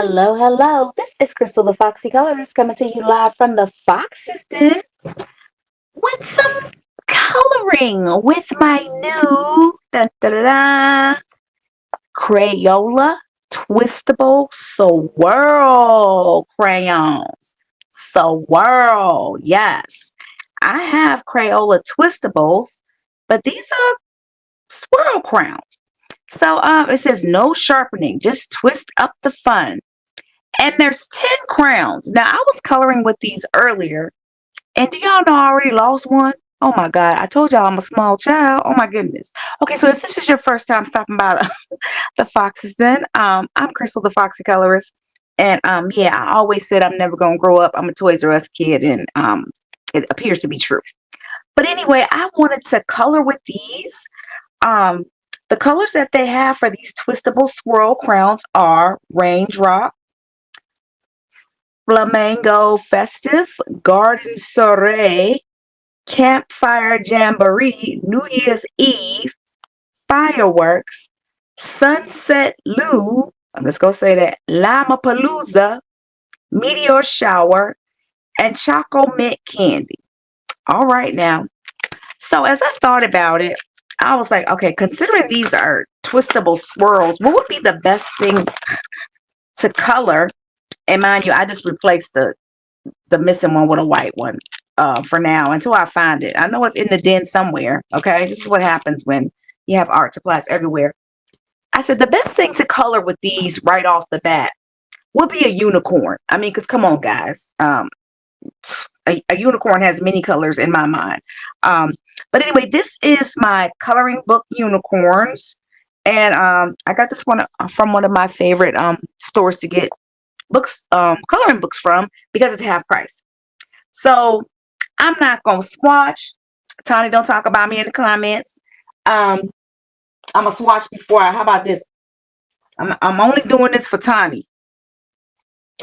Hello, hello. This is Crystal the Foxy Colorist coming to you live from the Fox's Den with some coloring with my new Crayola Twistable Swirl crayons. Swirl, yes. I have Crayola Twistables, but these are swirl crowns. So it says no sharpening, just twist up the fun. And there's 10 crowns. Now, I was coloring with these earlier. And do y'all know I already lost one? Oh my God. I told y'all I'm a small child. Oh my goodness. Okay, so if this is your first time stopping by the Fox's Den, I'm Crystal the Foxy Colorist. And yeah, I always said I'm never gonna grow up. I'm a Toys R Us kid, and it appears to be true. But anyway, I wanted to color with these. Um, the colors that they have for these twistable swirl crowns are Raindrop, Flamingo Festive, Garden Soiree, Campfire Jamboree, New Year's Eve, Fireworks, Sunset Lou, I'm just going to say that, Llama-palooza, Meteor Shower, and Choco Mint Candy. All right now. So as I thought about it, I was like, okay, considering these are twistable swirls, what would be the best thing to color? And mind you, I just replaced the missing one with a white one for now until I find it. I know it's in the den somewhere. Okay, this is what happens when you have art supplies everywhere. I said the best thing to color with these right off the bat would be a unicorn. I mean, because come on, guys. A unicorn has many colors in my mind. But anyway, this is my coloring book unicorns. And I got this one from one of my favorite stores to get books, coloring books from, because it's half price. So I'm not gonna swatch. Tony, don't talk about me in the comments. I'm gonna swatch before how about this? I'm only doing this for Tony.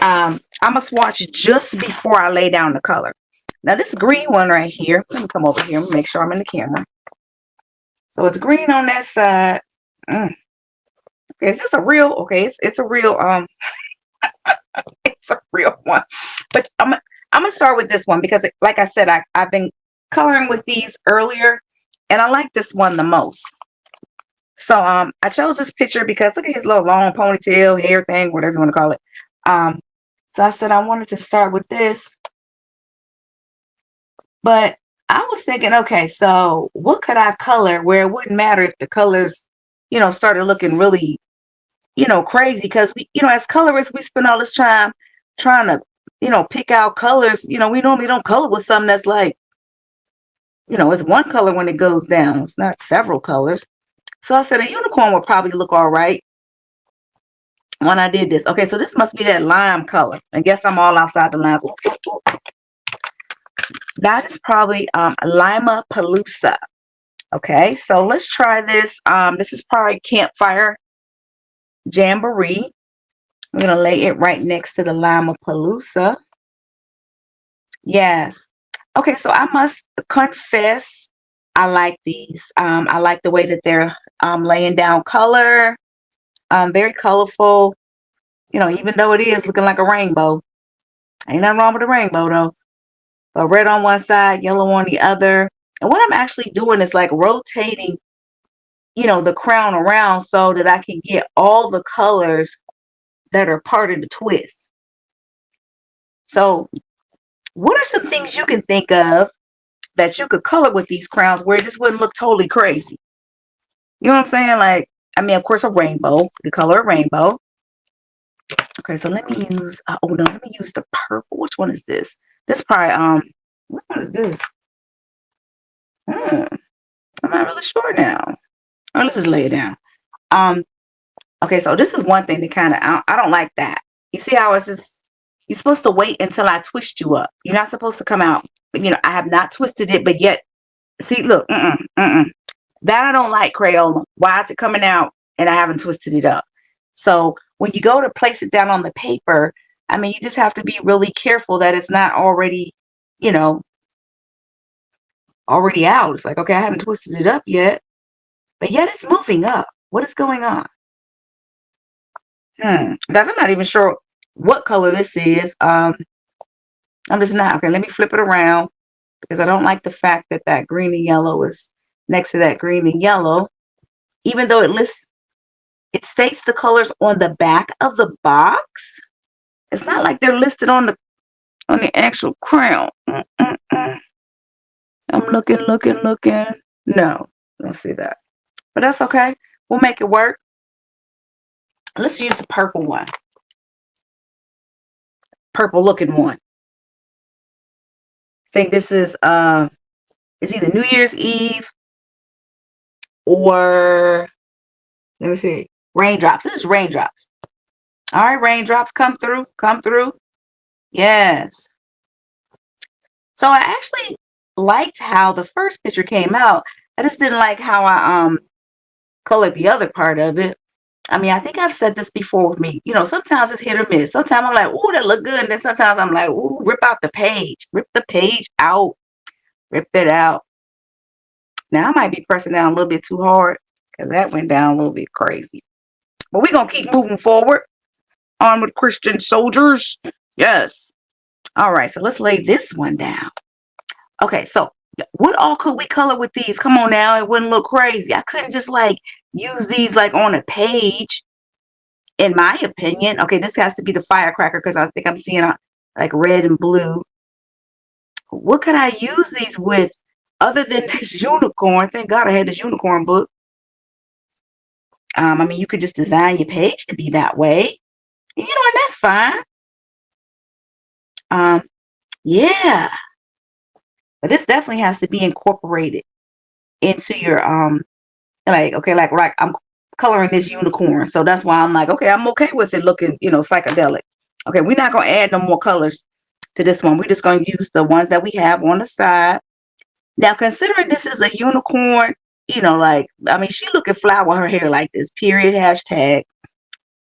I'm gonna swatch just before I lay down the color. Now this green one right here, let me come over here and make sure I'm in the camera. So it's green on that side. Okay, is this a real? Okay, it's a real it's a real one. But I'm gonna start with this one because, like I said, I've been coloring with these earlier, and I like this one the most. So I chose this picture because look at his little long ponytail, hair thing, whatever you want to call it. So I said I wanted to start with this, but I was thinking, okay, so what could I color where it wouldn't matter if the colors, started looking really, crazy, because we, as colorists, we spend all this time trying to, pick out colors. We normally don't color with something that's like, it's one color when it goes down. It's not several colors. So I said a unicorn would probably look all right when I did this. Okay, so this must be that lime color. I guess I'm all outside the lines. That is probably Llama-palooza. Okay, so let's try this. This is probably Campfire Jamboree. I'm going to lay it right next to the Llama-palooza. Yes. Okay, so I must confess, I like these. I like the way that they're laying down color. Very colorful. Even though it is looking like a rainbow. Ain't nothing wrong with a rainbow, though. But red on one side, yellow on the other. And what I'm actually doing is like rotating, the crown around so that I can get all the colors that are part of the twist. So what are some things you can think of that you could color with these crowns where it just wouldn't look totally crazy? You know what I'm saying? Like, I mean, of course, a rainbow, the color of rainbow. Okay, so let me use, oh no, let me use the purple. Which one is this? This probably, what one is this? I'm not really sure now. Oh, let's just lay it down. Okay, so this is one thing that kind of, I don't like that. You see how it's just, you're supposed to wait until I twist you up. You're not supposed to come out. But, I have not twisted it, but yet, see, look, that I don't like, Crayola. Why is it coming out and I haven't twisted it up? So when you go to place it down on the paper, I mean, you just have to be really careful that it's not already, already out. It's like, okay, I haven't twisted it up yet, but yet it's moving up. What is going on? Guys, I'm not even sure what color this is. I'm just not. Okay, let me flip it around because I don't like the fact that that green and yellow is next to that green and yellow. Even though it states the colors on the back of the box. It's not like they're listed on the actual crayon. I'm looking. No, I don't see that. But that's okay. We'll make it work. Let's use the purple one. Purple looking one. I think this is it's either New Year's Eve or let me see. Raindrops. This is raindrops. All right, raindrops, come through. Come through. Yes. So I actually liked how the first picture came out. I just didn't like how I colored the other part of it. I mean, I think I've said this before with me. You know, sometimes it's hit or miss. Sometimes I'm like, "Ooh, that look good." And then sometimes I'm like, "Ooh, rip out the page. Rip the page out. Rip it out." Now, I might be pressing down a little bit too hard because that went down a little bit crazy. But we're going to keep moving forward. On with Christian soldiers. Yes. All right, so let's lay this one down. Okay, so what all could we color with these? Come on now, it wouldn't look crazy. I couldn't just like use these like on a page, in my opinion. Okay, this has to be the firecracker because I think I'm seeing like red and blue. What could I use these with other than this unicorn? Thank God I had this unicorn book. I mean, you could just design your page to be that way. You know, and that's fine. Yeah. But this definitely has to be incorporated into your like okay, like I'm coloring this unicorn. So that's why I'm like, okay, I'm okay with it looking, you know, psychedelic. Okay, we're not gonna add no more colors to this one. We're just gonna use the ones that we have on the side. Now, considering this is a unicorn, you know, like I mean, she looking fly with her hair like this, period, hashtag.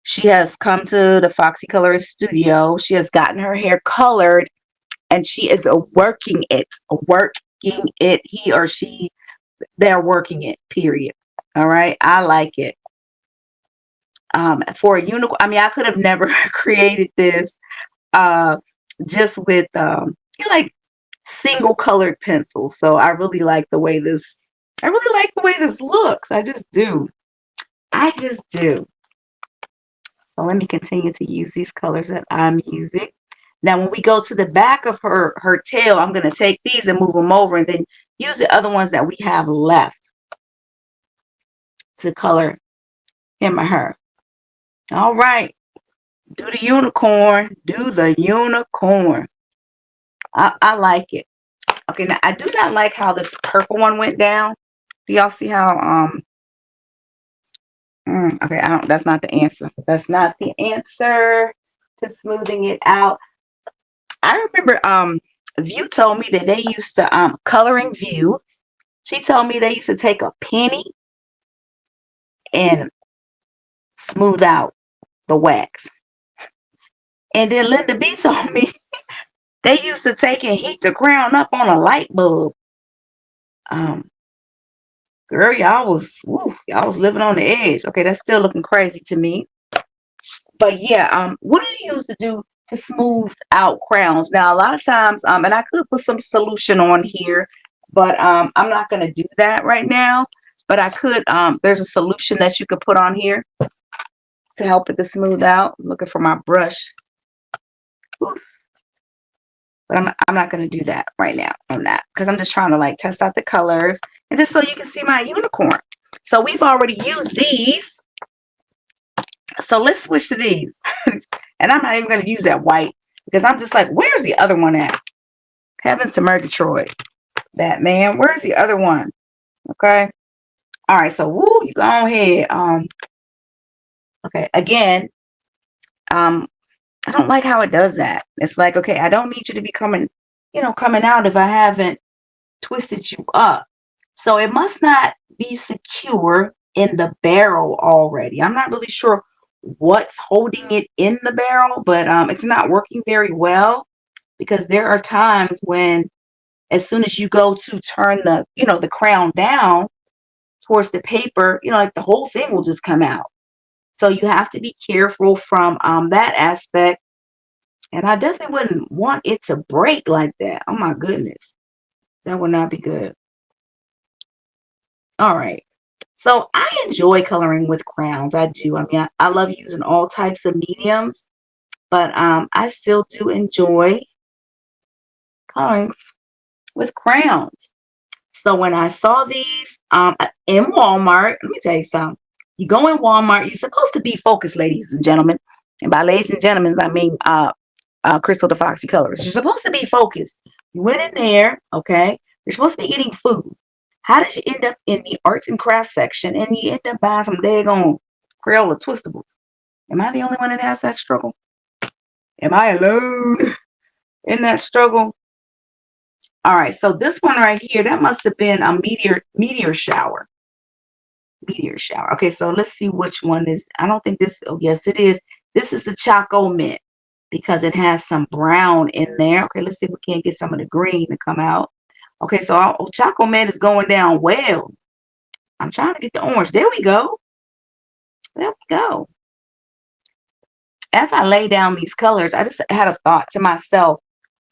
She has come to the Foxy Colorist Studio. She has gotten her hair colored and she is working it, he or she, they're working it, period. All right, I like it. For a unicorn, I mean, I could have never created this uh just with you know, like single colored pencils. So I really like the way this looks. I just do. So let me continue to use these colors that I'm using. Now, when we go to the back of her tail, I'm going to take these and move them over and then use the other ones that we have left to color him or her. All right. Do the unicorn. Do the unicorn. I like it. Okay, now I do not like how this purple one went down. Do y'all see how okay, that's not the answer. That's not the answer to smoothing it out. I remember View told me that they used to coloring View. She told me they used to take a penny and smooth out the wax. And then Linda B told me they used to take and heat the crown up on a light bulb. Girl, y'all was living on the edge. Okay, that's still looking crazy to me. But yeah, what do you use to do to smooth out crowns? Now, a lot of times, and I could put some solution on here, but I'm not going to do that right now. But I could, there's a solution that you could put on here to help it to smooth out. I'm looking for my brush. Ooh. But I'm not going to do that right now on that because I'm just trying to like test out the colors and just so you can see my unicorn. So we've already used these. So let's switch to these. And I'm not even going to use that white because I'm just like, where's the other one at? Heavens to Murgatroyd. Batman, where's the other one? Okay. All right. So, woo, you go ahead. Okay. Again, I don't like how it does that. It's like, okay, I don't need you to be coming out if I haven't twisted you up. So it must not be secure in the barrel already. I'm not really sure what's holding it in the barrel, but it's not working very well because there are times when as soon as you go to turn the crown down towards the paper, like the whole thing will just come out. So you have to be careful from that aspect. And I definitely wouldn't want it to break like that. Oh my goodness. That would not be good. All right. So I enjoy coloring with crayons. I do. I mean, I love using all types of mediums, but I still do enjoy coloring with crayons. So when I saw these in Walmart, let me tell you something. You go in Walmart, you're supposed to be focused, ladies and gentlemen. And by ladies and gentlemen, I mean Crystal the Foxy Colorist. You're supposed to be focused. You went in there, okay? You're supposed to be eating food. How did you end up in the arts and crafts section and you end up buying some daggone Crayola Twistables? Am I the only one that has that struggle? Am I alone in that struggle? All right, so this one right here, that must have been a meteor shower. Meteor shower. Okay, so let's see which one is. I don't think this. Oh, yes, it is. This is the Choco Mint because it has some brown in there. Okay, let's see if we can't get some of the green to come out. Okay, so our Choco Mint is going down well. I'm trying to get the orange. There we go. There we go. As I lay down these colors, I just had a thought to myself.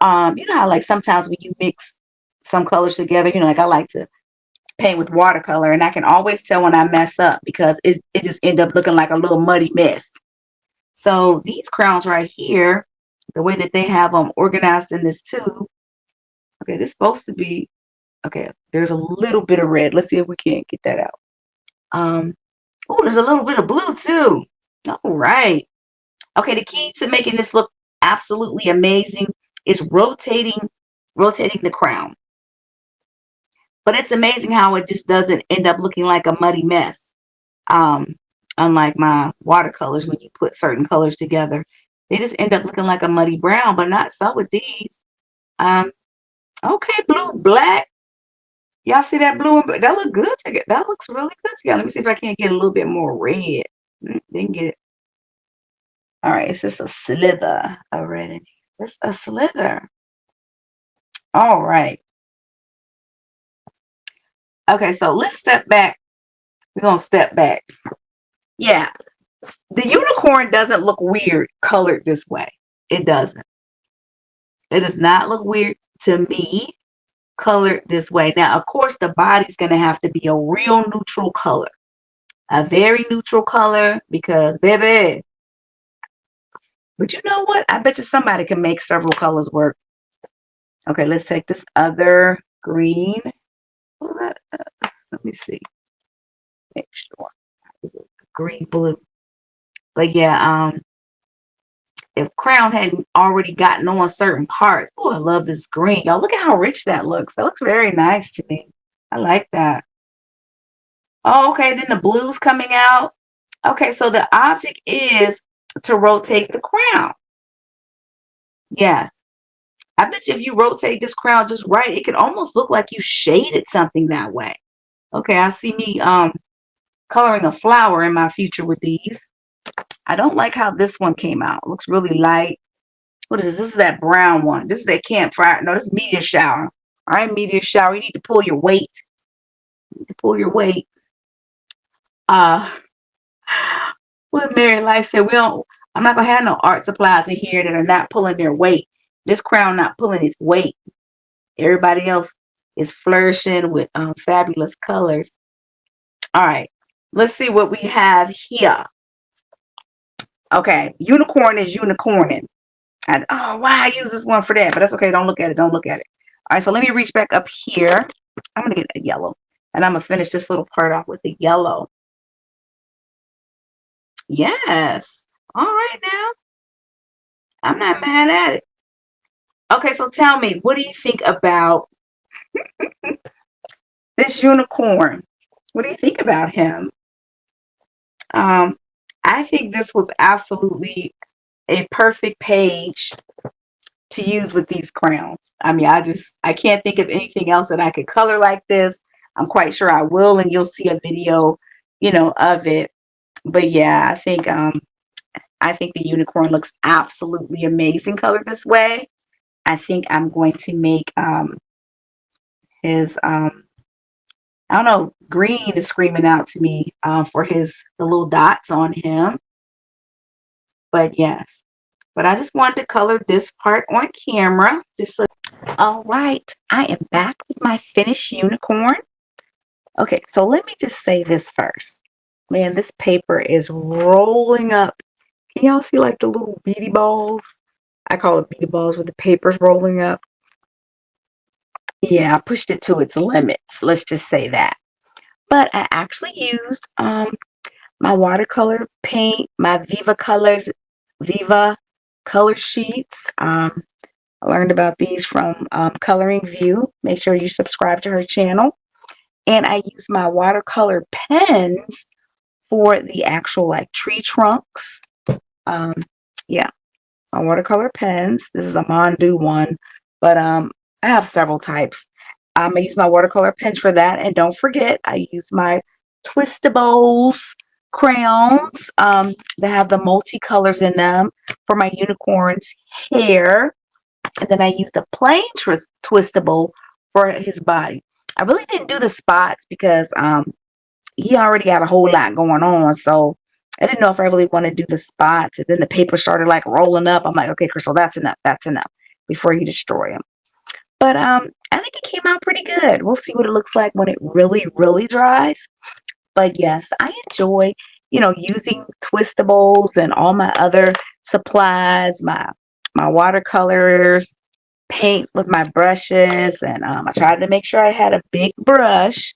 You know how like sometimes when you mix some colors together, like I like to paint with watercolor, and I can always tell when I mess up because it just end up looking like a little muddy mess. So these crowns right here, the way that they have them organized in this tube, okay, this is supposed to be, okay, there's a little bit of red. Let's see if we can't get that out. Oh, there's a little bit of blue too. All right. Okay, the key to making this look absolutely amazing is rotating the crown. But it's amazing how it just doesn't end up looking like a muddy mess. Um, Unlike my watercolors, when you put certain colors together, they just end up looking like a muddy brown, but not so with these. Um, okay, blue, black. Y'all see that blue and black? That look good together. That looks really good together. Let me see if I can't get a little bit more red. Didn't get it. All right, it's just a slither of red in here. Just a slither. All right. Okay, so let's step back. We're gonna step back. Yeah, the unicorn doesn't look weird colored this way. It doesn't. It does not look weird to me colored this way. Now, of course, the body's going to have to be a real neutral color, a very neutral color because, baby, but you know what? I bet you somebody can make several colors work. Okay, let's take this other green. Let me see. Make sure. It's a green blue. But yeah, if crown hadn't already gotten on certain parts. Oh, I love this green. Y'all look at how rich that looks. That looks very nice to me. I like that. Oh, okay, then the blue's coming out. Okay, so the object is to rotate the crown. Yes. I bet you if you rotate this crown just right, it could almost look like you shaded something that way. Okay, I see me coloring a flower in my future with these. I don't like how this one came out. It looks really light. What is this? This is that brown one. This is that campfire. No, this is meteor shower. All right, meteor shower. You need to pull your weight. You need to pull your weight. Uh, what Mary Life said, I'm not gonna have no art supplies in here that are not pulling their weight. This crown not pulling its weight. Everybody else is flourishing with fabulous colors. All right, let's see what we have here. Okay, unicorn is unicorning. Oh, why I use this one for that? But that's okay. Don't look at it. Don't look at it. All right, so let me reach back up here. I'm going to get a yellow. And I'm going to finish this little part off with the yellow. Yes. All right now. I'm not mad at it. Okay, so tell me, what do you think about this unicorn? What do you think about him? I think this was absolutely a perfect page to use with these crowns. I mean, I can't think of anything else that I could color like this. I'm quite sure I will, and you'll see a video, of it. But yeah, I think the unicorn looks absolutely amazing colored this way. I think I'm going to make his I don't know, green is screaming out to me for the little dots on him. But yes. But I just wanted to color this part on camera. All right, I am back with my finished unicorn. Okay, so let me just say this first. Man, this paper is rolling up. Can y'all see like the little beady balls? I call it beady balls with the papers rolling up. Yeah, I pushed it to its limits. Let's just say that. But I actually used my watercolor paint, my Viva color sheets. I learned about these from Coloring View. Make sure you subscribe to her channel. And I use my watercolor pens for the actual like tree trunks. Um, yeah, my watercolor pens. This is a Mondu one, but I have several types. I use my watercolor pens for that, and don't forget, I use my Twistables crayons that have the multicolors in them for my unicorn's hair, and then I used a plain Twistable for his body. I really didn't do the spots because he already had a whole lot going on, so I didn't know if I really want to do the spots. And then the paper started like rolling up. I'm like, okay, Crystal, that's enough. That's enough before you destroy them. But I think it came out pretty good. We'll see what it looks like when it really, really dries. But yes, I enjoy, using Twistables and all my other supplies, my watercolors, paint with my brushes, and I tried to make sure I had a big brush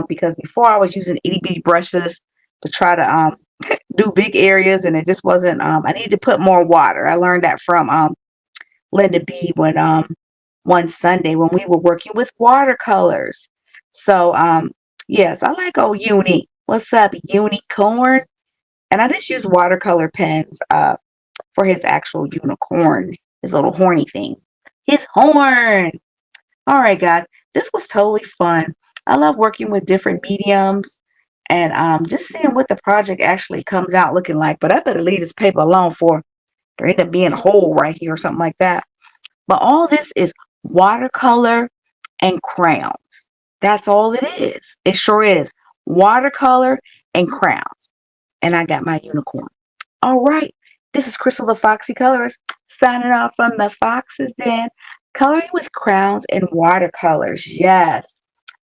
because before I was using itty bitty brushes to try to do big areas, and it just wasn't. I needed to put more water. I learned that from Linda B when one Sunday when we were working with watercolors. So yes, I like old Uni. What's up, Unicorn? And I just use watercolor pens for his actual unicorn, his little horny thing. His horn. All right, guys, this was totally fun. I love working with different mediums and just seeing what the project actually comes out looking like. But I better leave this paper alone for there end up being a hole right here or something like that. But all this is watercolor and crayons. That's all it is. It sure is. Watercolor and crayons. And I got my unicorn. All right. This is Crystal the Foxy Colorist signing off from the Fox's Den, coloring with crayons and watercolors. Yes.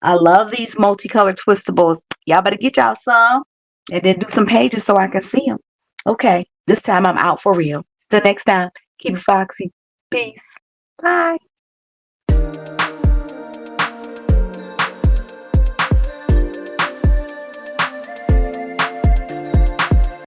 I love these multicolored twistables. Y'all better get y'all some and then do some pages so I can see them. Okay. This time I'm out for real. Till next time, keep it foxy. Peace. Bye.